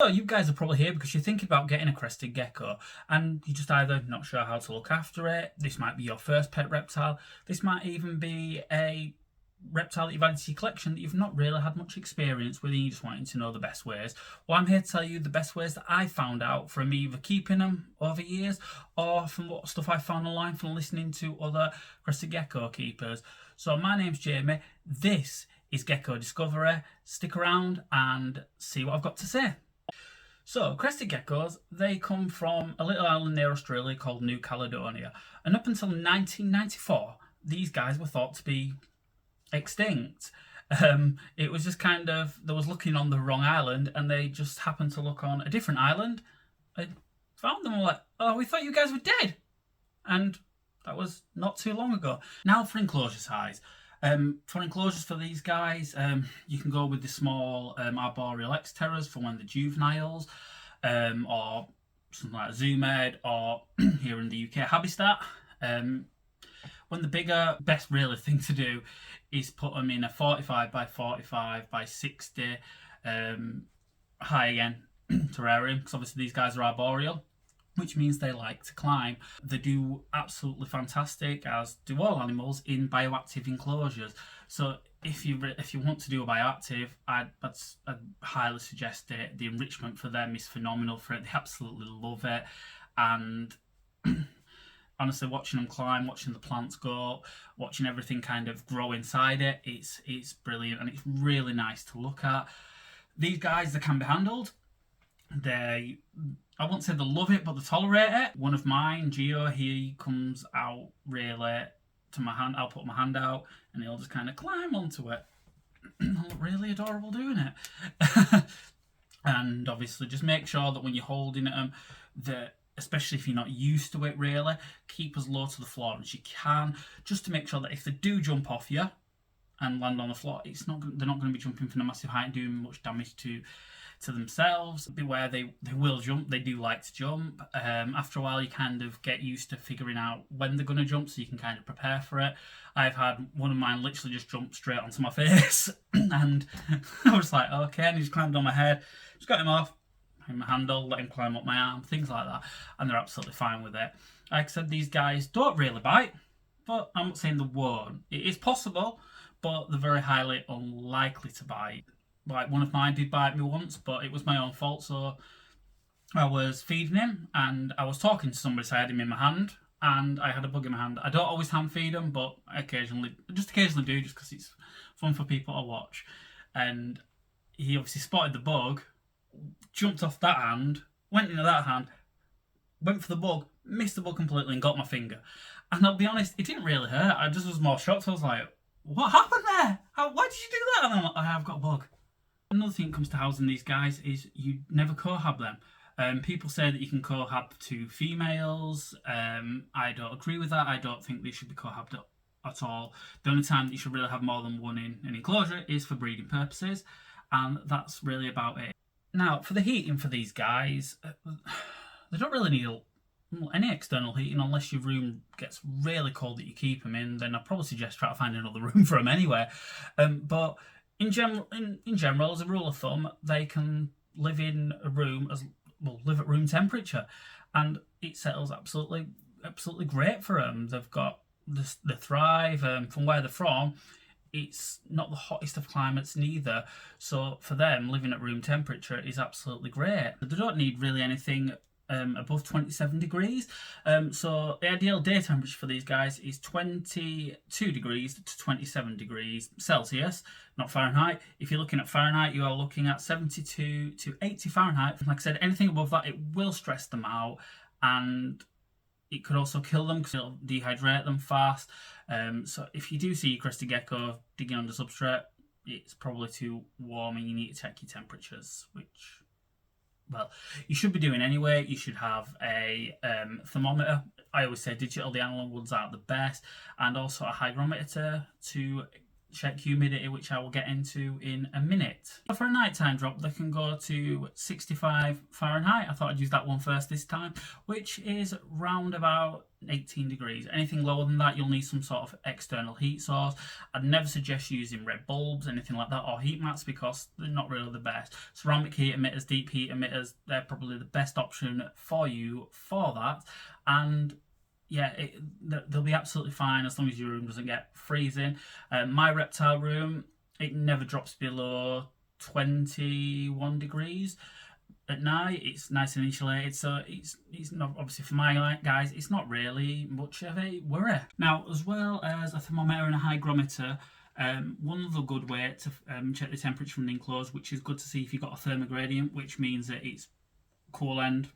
So you guys are probably here because you're thinking about getting a crested gecko and you're just either not sure how to look after it. This might be your first pet reptile. This might even be a reptile that you've added to your collection that you've not really had much experience with and you just wanting to know the best ways. Well, I'm here to tell you the best ways that I found out from either keeping them over years or from what stuff I found online from listening to other crested gecko keepers. So my name's Jamie. This is Gecko Discovery. Stick around and see what I've got to say. So, crested geckos, they come from a little island near Australia called New Caledonia. And up until 1994, these guys were thought to be extinct. It was just kind of, they was looking on the wrong island and they just happened to look on a different island. I found them all like, oh, we thought you guys were dead. And that was not too long ago. Now for enclosure size. For enclosures for these guys, you can go with the small arboreal X-Terrors for when they're juveniles, or something like Zoomed, or here in the UK, Habitat. When the bigger, best really thing to do is put them in a 45 by 45 by 60 high-end terrarium, because obviously these guys are arboreal, which means they like to climb. They do absolutely fantastic, as do all animals, in bioactive enclosures. So if you want to do a bioactive, I'd highly suggest it. The enrichment for them is phenomenal for it. They absolutely love it. And honestly, watching them climb, watching the plants go, watching everything kind of grow inside it, it's brilliant and it's really nice to look at. These guys, they can be handled. I won't say they love it, but they tolerate it. One of mine, Geo, he comes out really to my hand. I'll put my hand out and he'll just kind of climb onto it. Look really adorable doing it. And obviously just make sure that when you're holding them, that especially if you're not used to it really, keep as low to the floor as you can, just to make sure that if they do jump off you and land on the floor, they're not going to be jumping from a massive height and doing much damage to themselves. Beware, they will jump. They do like to jump. After a while, you kind of get used to figuring out when they're going to jump, so you can kind of prepare for it. I've had one of mine literally just jump straight onto my face, and I was like, okay, and he just climbed on my head. Just got him off, in my handle, let him climb up my arm, things like that, and they're absolutely fine with it. Like I said, these guys don't really bite, but I'm not saying they won't. It is possible, but they're very highly unlikely to bite. Like, one of mine did bite me once, but it was my own fault. So I was feeding him and I was talking to somebody, so I had him in my hand and I had a bug in my hand. I don't always hand feed him, but I occasionally do, just because it's fun for people to watch. And he obviously spotted the bug, jumped off that hand, went into that hand, went for the bug, missed the bug completely and got my finger. And I'll be honest, it didn't really hurt. I just was more shocked. I was like, what happened there? Why did you do that? And I'm like, I have got a bug. Another thing that comes to housing these guys is you never cohab them. People say that you can cohab to females. I don't agree with that. I don't think they should be cohabbed at all. The only time that you should really have more than one in an enclosure is for breeding purposes, and that's really about it. Now, for the heating for these guys, they don't really need any external heating unless your room gets really cold that you keep them in. Then I'd probably suggest try to find another room for them anyway. But in general, as a rule of thumb, they can live in a room live at room temperature, and it settles absolutely great for them. They've got the thrive. From where they're from, it's not the hottest of climates neither, so for them living at room temperature is absolutely great. They don't need really anything above 27 degrees. So the ideal day temperature for these guys is 22 degrees to 27 degrees Celsius, not Fahrenheit. If you're looking at Fahrenheit, you are looking at 72 to 80 Fahrenheit. Like I said, anything above that, it will stress them out, and it could also kill them because it'll dehydrate them fast. So if you do see your crested gecko digging under substrate, it's probably too warm and you need to check your temperatures, which, well, you should be doing anyway. You should have a thermometer. I always say digital, the analog ones aren't the best, and also a hygrometer to check humidity, which I will get into in a minute. For a nighttime drop, they can go to 65 Fahrenheit. I thought I'd use that one first this time, which is round about 18 degrees. Anything lower than that, you'll need some sort of external heat source. I'd never suggest using red bulbs, anything like that, or heat mats, because they're not really the best. Ceramic heat emitters, deep heat emitters, they're probably the best option for you for that. And yeah, they'll be absolutely fine as long as your room doesn't get freezing. My reptile room, it never drops below 21 degrees at night. It's nice and insulated, so it's not, obviously for my guys, it's not really much of a worry. Now, as well as a thermometer and a hygrometer, one other good way to check the temperature from the enclosed, which is good to see if you've got a thermogradient, which means that it's cool end,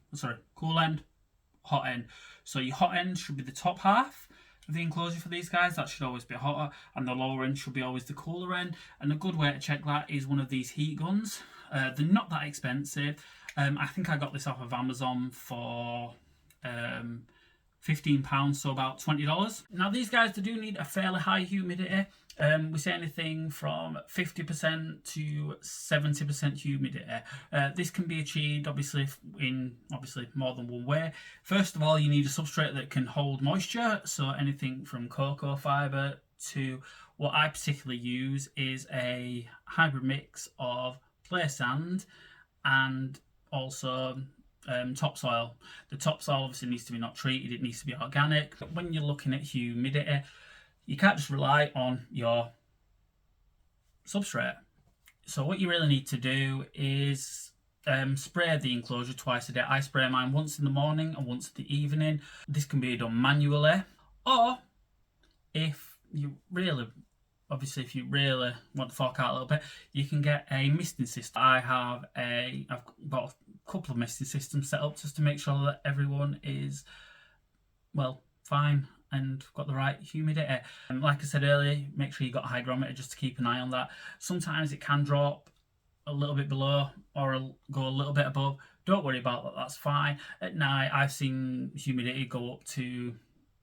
hot end. So your hot end should be the top half of the enclosure for these guys. That should always be hotter, and the lower end should be always the cooler end. And a good way to check that is one of these heat guns. They're not that expensive. I think I got this off of Amazon for £15, so about $20. Now these guys, they do need a fairly high humidity. We say anything from 50% to 70% humidity. This can be achieved obviously in more than one way. First of all, you need a substrate that can hold moisture, so anything from cocoa fibre to what I particularly use is a hybrid mix of clay sand and also topsoil. The topsoil obviously needs to be not treated, it needs to be organic. But when you're looking at humidity, you can't just rely on your substrate. So what you really need to do is spray the enclosure twice a day. I spray mine once in the morning and once in the evening. This can be done manually, or if you really want to fork out a little bit, you can get a misting system. I've got a couple of misting systems set up just to make sure that everyone is, well, fine and got the right humidity. Like I said earlier, make sure you got a hygrometer just to keep an eye on that. Sometimes it can drop a little bit below or go a little bit above. Don't worry about that, that's fine. At night, I've seen humidity go up to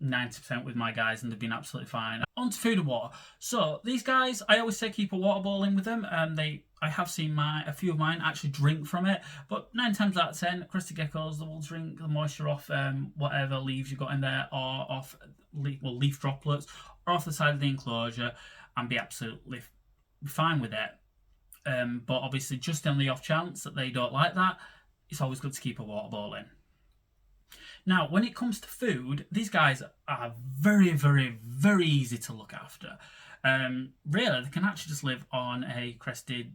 90% with my guys, and they've been absolutely fine. On to food and water. So these guys, I always say keep a water bowl in with them. I have seen a few of mine actually drink from it, but 9 times out of 10, Crested Geckos, they will drink the moisture off whatever leaves you've got in there, or off leaf droplets, or off the side of the enclosure, and be absolutely fine with it. But obviously, just on the off chance that they don't like that, it's always good to keep a water bowl in. Now, when it comes to food, these guys are very, very, very easy to look after. Really, they can actually just live on a Crested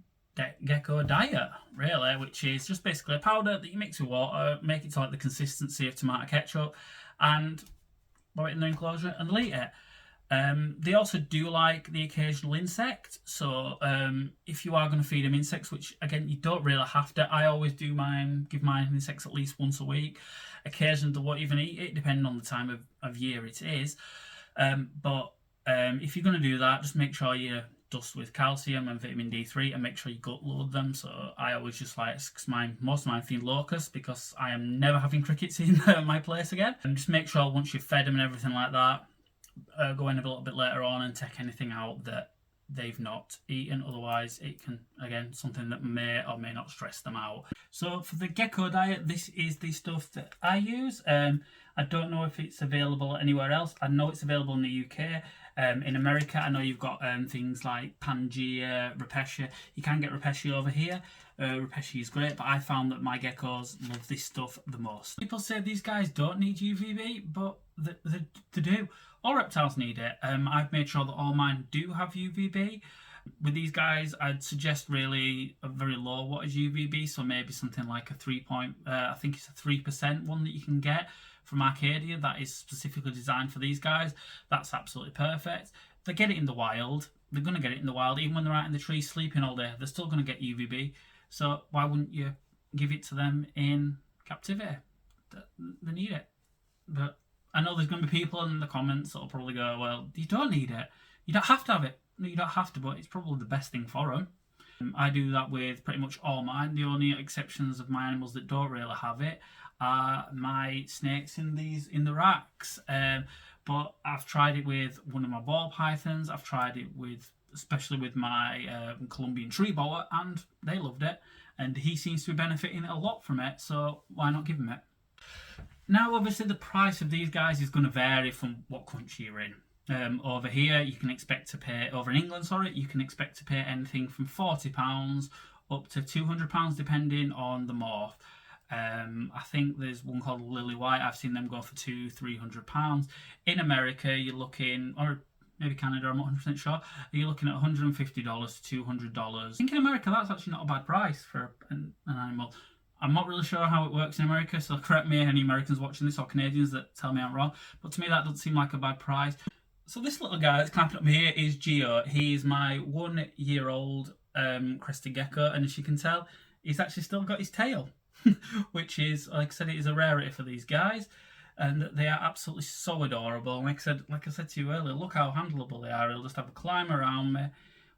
Gecko diet, really, which is just basically a powder that you mix with water, make it to like the consistency of tomato ketchup, and put it in the enclosure and eat it. They also do like the occasional insect, so if you are going to feed them insects, which again you don't really have to, I always give mine insects at least once a week. Occasionally they won't even eat it, depending on the time of year it is. But if you're going to do that, just make sure you dust with calcium and vitamin D3, and make sure you gut load them. So I always just like, because most of mine feed locusts, because I am never having crickets in my place again. And just make sure once you've fed them and everything like that, go in a little bit later on and take anything out that they've not eaten. Otherwise it can, again, something that may or may not stress them out. So for the gecko diet, this is the stuff that I use. I don't know if it's available anywhere else. I know it's available in the UK. In America, I know you've got things like Pangea, Repesha. You can get Repesha over here. Repesha is great, but I found that my geckos love this stuff the most. People say these guys don't need UVB, but they do. All reptiles need it. I've made sure that all mine do have UVB. With these guys, I'd suggest really a very low wattage UVB, so maybe something like a 3% one that you can get from Arcadia that is specifically designed for these guys. That's absolutely perfect. They get it in the wild. They're going to get it in the wild. Even when they're out in the trees sleeping all day, they're still going to get UVB. So why wouldn't you give it to them in captivity? They need it. But I know there's going to be people in the comments that will probably go, well, you don't need it. You don't have to have it. No, you don't have to, but it's probably the best thing for them. I do that with pretty much all mine. The only exceptions of my animals that don't really have it are my snakes in the racks. But I've tried it with one of my ball pythons. I've tried it with especially with my Colombian tree boa, and they loved it. And he seems to be benefiting a lot from it, so why not give him it? Now, obviously, the price of these guys is going to vary from what country you're in. Over here, you can expect to pay, over in England, sorry, you can expect to pay anything from £40 up to £200, depending on the morph. I think there's one called Lily White. I've seen them go for £200-300. In America, you're looking, or maybe Canada, I'm not 100% sure. You're looking at $150 to $200. I think in America, that's actually not a bad price for an animal. I'm not really sure how it works in America, so correct me, any Americans watching this or Canadians that tell me I'm wrong. But to me, that doesn't seem like a bad price. So this little guy that's clamping up here is Geo. He's my 1-year-old Crested Gecko, and as you can tell, he's actually still got his tail, which is, like I said, it is a rarity for these guys, and they are absolutely so adorable. And like I said to you earlier, look how handleable they are. He'll just have a climb around me,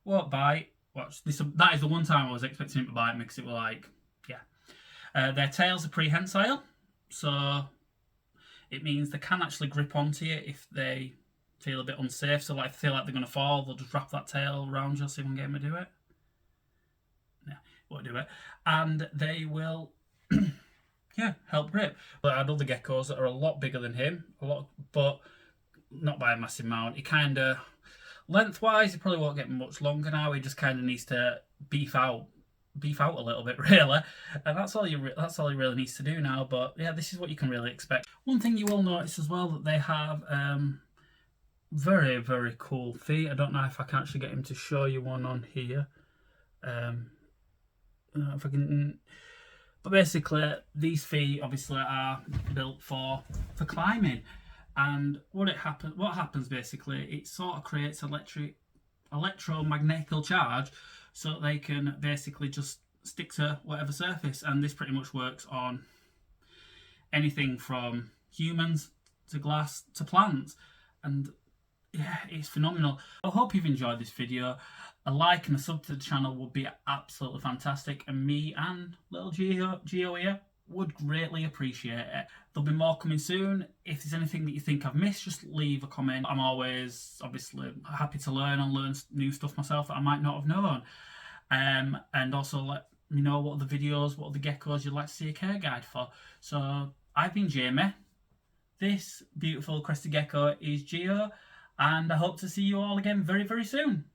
won't bite. Watch this. That is the one time I was expecting him to bite me, because it was like, yeah. Their tails are prehensile, so it means they can actually grip onto you if they feel a bit unsafe. So like, if they feel like they're going to fall, they'll just wrap that tail around you. See if I can get him to do it. Yeah, won't do it. And they will, yeah, help grip. But I had other geckos that are a lot bigger than him, but not by a massive amount. He kind of, lengthwise, he probably won't get much longer now. He just kind of needs to beef out a little bit, really, and that's all he really needs to do now. But yeah, this is what you can really expect. One thing you will notice as well, that they have very, very cool feet. I don't know if I can actually get him to show you one on here. If I can, but basically these feet obviously are built for climbing, and what happens basically, it sort of creates electromagnetic charge, so they can basically just stick to whatever surface. And this pretty much works on anything from humans to glass to plants. And yeah, it's phenomenal. I hope you've enjoyed this video. A like and a sub to the channel would be absolutely fantastic, and me and little Geo here would greatly appreciate it. There'll be more coming soon. If there's anything that you think I've missed, just leave a comment. I'm always obviously happy to learn new stuff myself that I might not have known. And also let me know what other videos, what other geckos you'd like to see a care guide for. So I've been Jamie. This beautiful Crested Gecko is Geo, and I hope to see you all again very, very soon.